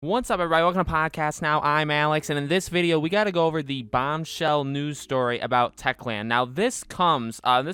What's up, everybody? Welcome to Podcast Now. I'm Alex, and in this video, we got to go over the bombshell news story about Techland. Now, this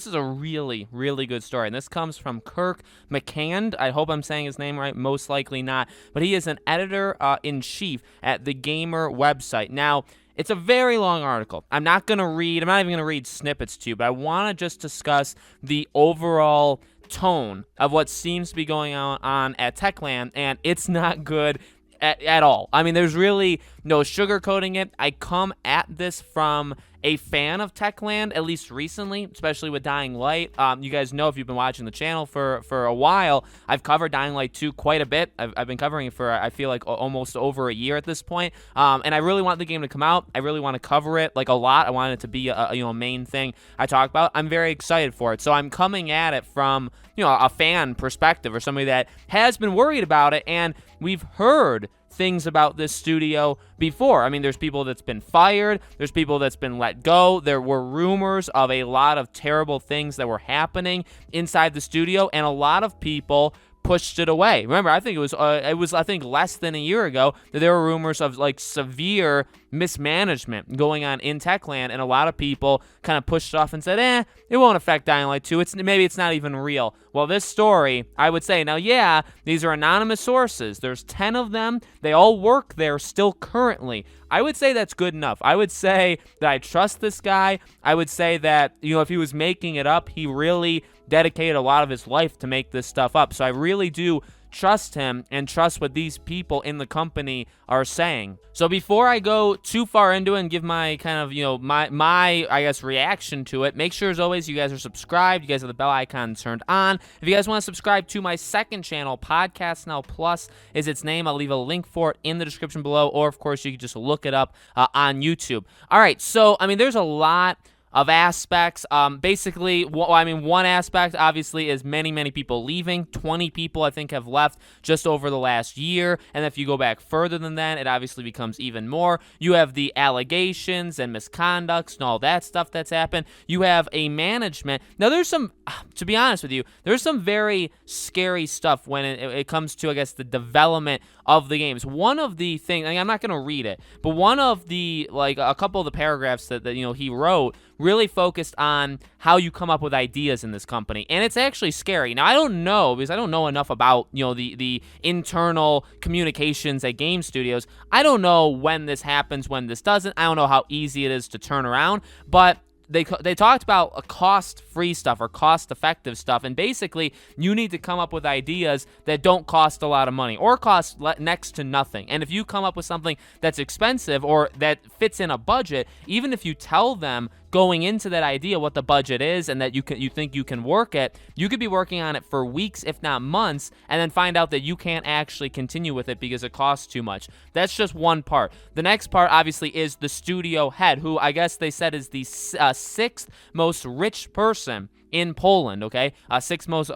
is a really, really good story, and this comes from Kirk McCand. I hope I'm saying his name right. Most likely not, but he is an editor-in-chief at the Gamer website. Now, it's a very long article. I'm not even going to read snippets to you, but I want to just discuss the overall tone of what seems to be going on at Techland, and it's not good at all. I mean, there's really no sugarcoating it. I come at this from a fan of Techland, at least recently, especially with Dying Light. You guys know, if you've been watching the channel for a while, I've covered Dying Light 2 quite a bit. I've been covering it for, I feel like, almost over a year at this point. And I really want the game to come out. I really want to cover it, like, a lot. I want it to be a main thing I talk about. I'm very excited for it. So I'm coming at it from, a fan perspective, or somebody that has been worried about it, and we've heard things about this studio before. I mean, there's people that's been fired, there's people that's been let go. There were rumors of a lot of terrible things that were happening inside the studio, and a lot of people pushed it away. Remember, I think it was less than a year ago that there were rumors of like severe mismanagement going on in Techland, and a lot of people kind of pushed it off and said, it won't affect Dying Light 2. Maybe it's not even real. Well, this story, I would say, now, yeah, these are anonymous sources. There's 10 of them. They all work there still currently. I would say that's good enough. I would say that I trust this guy. I would say that, if he was making it up, he really dedicated a lot of his life to make this stuff up. So I really do trust him and trust what these people in the company are saying. So before I go too far into it and give my kind of, my I guess, reaction to it, make sure, as always, you guys are subscribed. You guys have the bell icon turned on. If you guys want to subscribe to my second channel, Podcast Now Plus is its name. I'll leave a link for it in the description below, or, of course, you can just look it up on YouTube. All right, so, I mean, there's a lot of aspects. Basically, one aspect, obviously, is many people leaving. 20 people, I think, have left just over the last year. And if you go back further than that, it obviously becomes even more. You have the allegations and misconducts and all that stuff that's happened. You have a management. Now, to be honest with you, there's some very scary stuff when it comes to, I guess, the development of the games. One of the things, I'm not going to read it, but one of the, a couple of the paragraphs that he wrote really focused on how you come up with ideas in this company, and it's actually scary. Now, I don't know, because I don't know enough about, the internal communications at game studios. I don't know when this happens, when this doesn't. I don't know how easy it is to turn around, but they talked about a cost-free stuff or cost-effective stuff, and basically you need to come up with ideas that don't cost a lot of money or cost next to nothing. And if you come up with something that's expensive or that fits in a budget, even if you tell them going into that idea what the budget is and that you think you can work it, you could be working on it for weeks, if not months, and then find out that you can't actually continue with it because it costs too much. That's just one part. The next part, obviously, is the studio head, who I guess they said is the sixth most rich person in Poland, okay? Sixth most,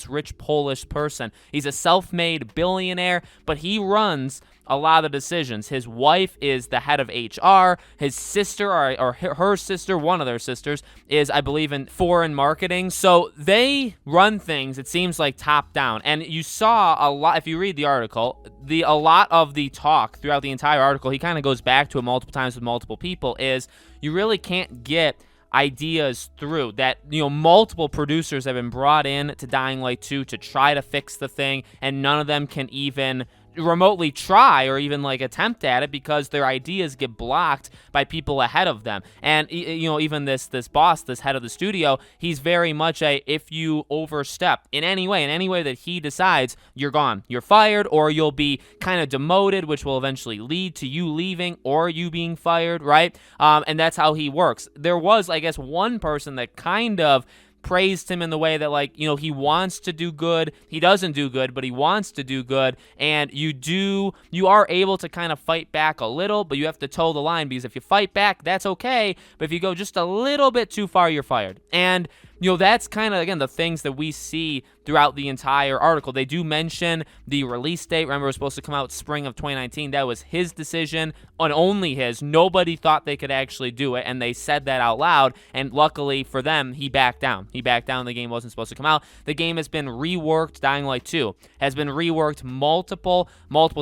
rich Polish person. He's a self-made billionaire, but he runs a lot of decisions. His wife is the head of HR. His sister, or her sister, one of their sisters, is, I believe, in foreign marketing. So they run things, it seems like, top down. And you saw a lot, if you read the article, a lot of the talk throughout the entire article, he kind of goes back to it multiple times with multiple people, is you really can't get ideas through that. Multiple producers have been brought in to Dying Light 2 to try to fix the thing, and none of them can even remotely try or even attempt at it because their ideas get blocked by people ahead of them. And even this boss, this head of the studio, he's very much if you overstep in any way that he decides, you're gone, you're fired, or you'll be kind of demoted, which will eventually lead to you leaving or you being fired, right? And that's how he works. There was, I guess, one person that kind of praised him in the way that, he wants to do good. He doesn't do good, but he wants to do good. And you are able to kind of fight back a little, but you have to toe the line, because if you fight back, that's okay. But if you go just a little bit too far, you're fired. And that's kind of, again, the things that we see throughout the entire article. They do mention the release date. Remember, it was supposed to come out spring of 2019. That was his decision, and only his. Nobody thought they could actually do it, and they said that out loud, and luckily for them, he backed down. He backed down. The game wasn't supposed to come out. The game has been reworked. Dying Light 2 has been reworked multiple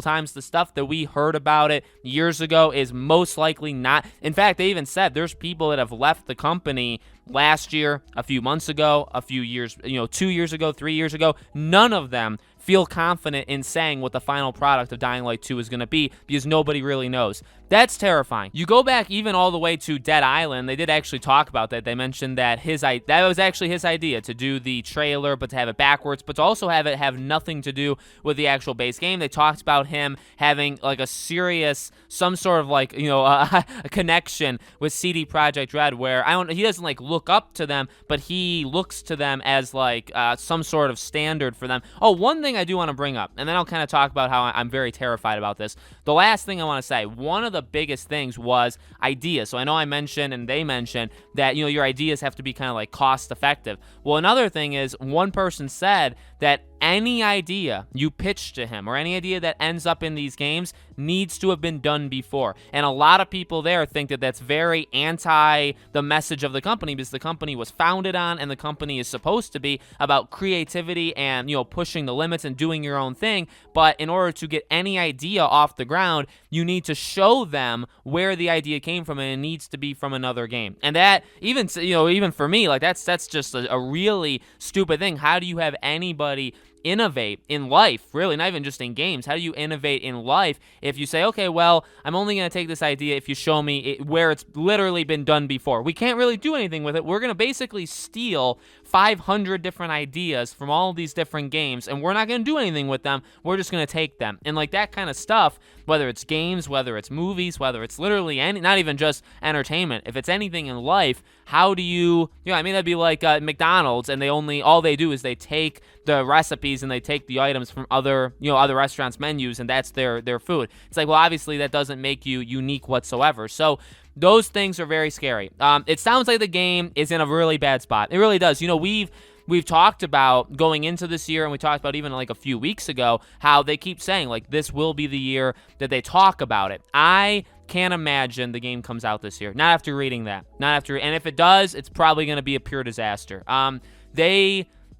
times. The stuff that we heard about it years ago is most likely not. In fact, they even said there's people that have left the company last year, a few months ago, a few years, 2 years ago, 3 years ago. None of them feel confident in saying what the final product of Dying Light 2 is going to be because nobody really knows. That's terrifying. You go back even all the way to Dead Island. They did actually talk about that. They mentioned that that was actually his idea to do the trailer, but to have it backwards, but to also have it have nothing to do with the actual base game. They talked about him having like a serious, some sort of like, a connection with CD Projekt Red, where he doesn't like look up to them, but he looks to them as like some sort of standard for them. Oh, one thing I do want to bring up, and then I'll kind of talk about how I'm very terrified about this. The last thing I want to say, one of the biggest things was ideas. So I know I mentioned and they mentioned that, your ideas have to be kind of like cost effective. Well, another thing is one person said that any idea you pitch to him or any idea that ends up in these games needs to have been done before. And a lot of people there think that that's very anti the message of the company, because the company was founded on and the company is supposed to be about creativity and, pushing the limits and doing your own thing. But in order to get any idea off the ground, you need to show them where the idea came from, and it needs to be from another game. And that even for me, like that's just a really stupid thing. How do you have anybody innovate in life, really, not even just in games? How do you innovate in life if you say, okay, well, I'm only going to take this idea if you show me where it's literally been done before? We can't really do anything with it. We're going to basically steal 500 different ideas from all of these different games, and we're not going to do anything with them. We're just going to take them. And like that kind of stuff, whether it's games, whether it's movies, whether it's literally not even just entertainment, if it's anything in life, how do you, that'd be like McDonald's, and all they do is they take the recipes and they take the items from other restaurants' menus, and that's their food. It's like, well, obviously that doesn't make you unique whatsoever. So those things are very scary. It sounds like the game is in a really bad spot. It really does. We've talked about going into this year, and we talked about even like a few weeks ago, how they keep saying like this will be the year that they talk about it. I can't imagine the game comes out this year. Not after reading that. And if it does, it's probably going to be a pure disaster.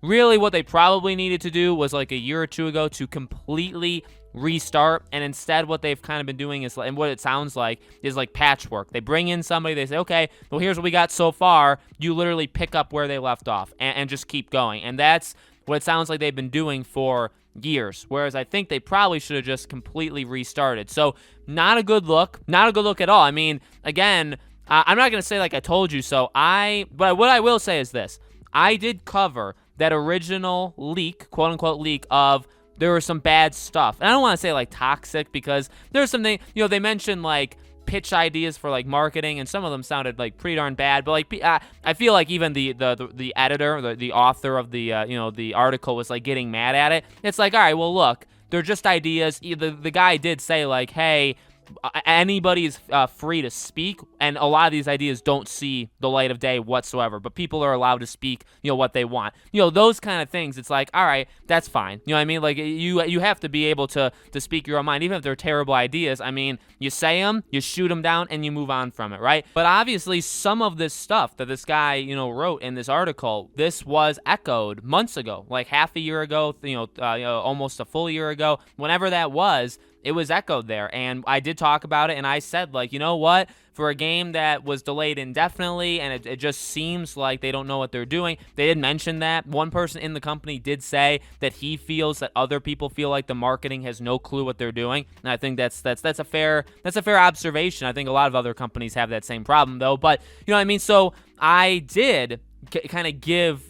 What they probably needed to do was like a year or two ago to completely restart, and instead what they've kind of been doing is, and what it sounds like, is like patchwork. They bring in somebody, they say, okay, well, here's what we got so far. You literally pick up where they left off and just keep going. And that's what it sounds like they've been doing for years, whereas I think they probably should have just completely restarted. So not a good look at all. I mean, again, I'm not going to say like I told you so. But what I will say is this. I did cover that original leak, quote unquote leak, of there was some bad stuff. And I don't want to say like toxic, because there's something, they mentioned like pitch ideas for like marketing, and some of them sounded like pretty darn bad. But like I feel like even the editor, the author of the article was like getting mad at it. It's like, all right, well, look, they're just ideas. The guy did say like, hey, anybody's free to speak, and a lot of these ideas don't see the light of day whatsoever, but people are allowed to speak what they want, those kind of things. It's like, all right, that's fine. What I mean? Like you have to be able to speak your own mind, even if they're terrible ideas. I mean, you say them, you shoot them down, and you move on from it, right? But obviously some of this stuff that this guy wrote in this article, this was echoed months ago, like half a year ago, almost a full year ago, whenever that was. It was echoed there, and I did talk about it, and I said, like, you know what? For a game that was delayed indefinitely, and it just seems like they don't know what they're doing. They did mention that. One person in the company did say that he feels that other people feel like the marketing has no clue what they're doing, and I think that's a fair observation. I think a lot of other companies have that same problem, though. But what I mean? So I did kind of give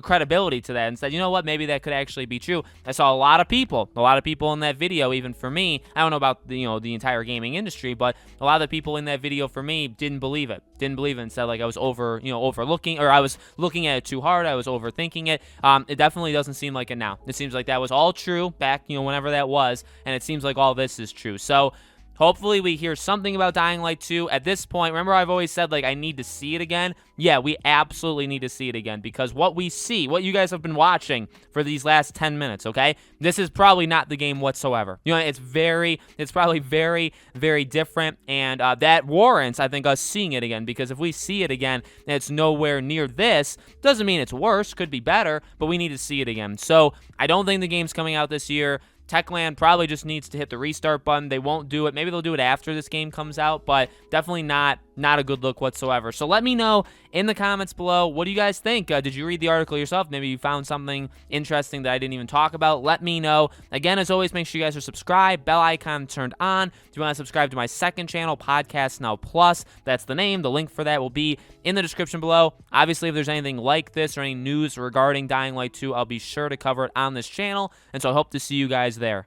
credibility to that and said, you know what, maybe that could actually be true. I saw a lot of people in that video. Even for me, I don't know about the entire gaming industry, but a lot of the people in that video for me didn't believe it and said like I was overlooking, or I was looking at it too hard, I was overthinking it. It definitely doesn't seem like it now. It seems like that was all true back whenever that was, and it seems like all this is true. So Hopefully we hear something about Dying Light 2. At this point, remember I've always said, like, I need to see it again? Yeah, we absolutely need to see it again, because what we see, what you guys have been watching for these last 10 minutes, okay? This is probably not the game whatsoever. You know, it's probably very, very different, and that warrants, I think, us seeing it again, because if we see it again and it's nowhere near this, doesn't mean it's worse, could be better, but we need to see it again. So I don't think the game's coming out this year. Techland probably just needs to hit the restart button. They won't do it. Maybe they'll do it after this game comes out, but definitely not a good look whatsoever. So let me know in the comments below, what do you guys think? Did you read the article yourself? Maybe you found something interesting that I didn't even talk about. Let me know. Again, as always, make sure you guys are subscribed, bell icon turned on. If you want to subscribe to my second channel, Podcast Now Plus, that's the name. The link for that will be in the description below. Obviously, if there's anything like this or any news regarding Dying Light 2, I'll be sure to cover it on this channel, and so I hope to see you guys there.